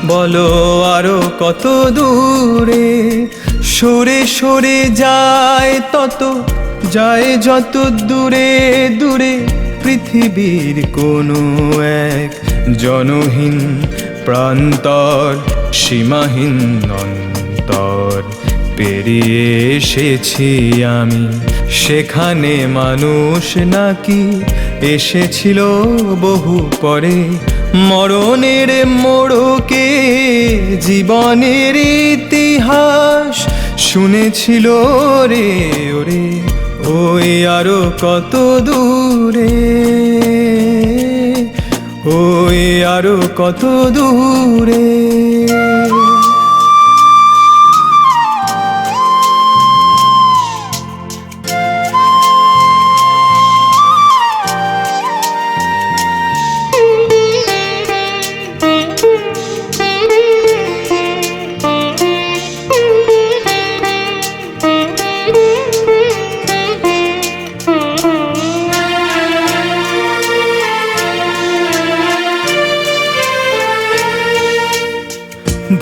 বলো আরো কত দূরে সরে সরে যায় তত, যায় যত দূরে দূরে পৃথিবীর কোনো এক জনহীন প্রান্তর, সীমাহীন অন্তর পেরিয়ে এসেছি আমি। সেখানে মানুষ নাকি এসেছিল বহু পরে, মরণের মোড়কে জীবনের ইতিহাস শুনেছিল রে ওরে। ওই আরো কত দূরে, ওই আরো কত দূরে।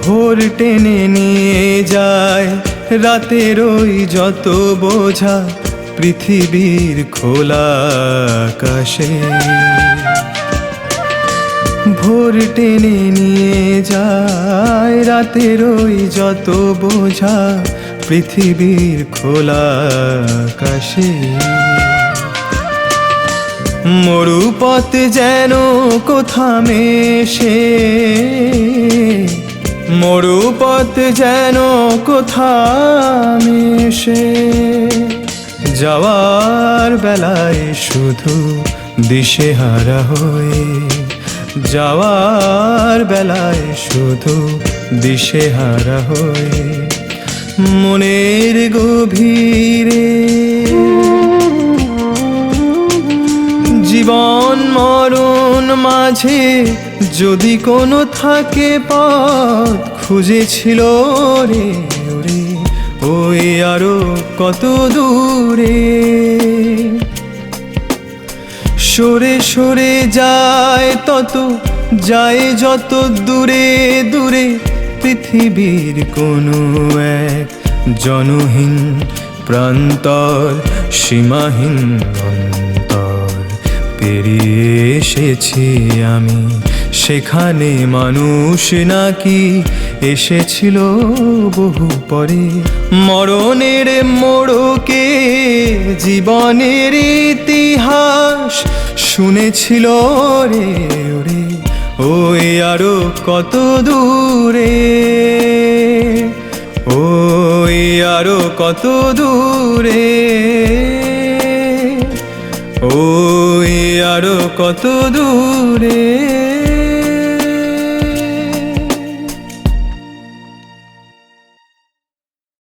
ভোর টেনে নিয়ে যায় রাতের ওই যত বোঝা পৃথিবীর খোলা আকাশে। ভোর টেনে নিয়ে যায় রাতের ওই যত বোঝা পৃথিবীর খোলা আকাশে। মরুপথ যেন কোথা মেশে, মরুপথ যেন কোথা মেশে। যাওয়ার বেলায় শুধু দিশেহারা হয়ে, যাওয়ার বেলায় শুধু দিশেহারা হয়ে মনের গভীরে জীবন মরণ মাঝে যদি কোনো থাকে পথ খুঁজেছিল রে ওরে। ওই আরো কত দূরে সরে সরে যায় তত, যায় যত দূরে দূরে পৃথিবীর কোনো এক জনহীন প্রান্তর, সীমাহীন অন্তর পেরিয়ে এসেছি আমি। সেখানে মানুষ নাকি এসেছিল বহু পরে, মরণের মোড়কে জীবনের ইতিহাস শুনেছিল রে ওরে। ওই আরো কত দূরে, ওই আরো কত দূরে, ওই আরো কত দূরে।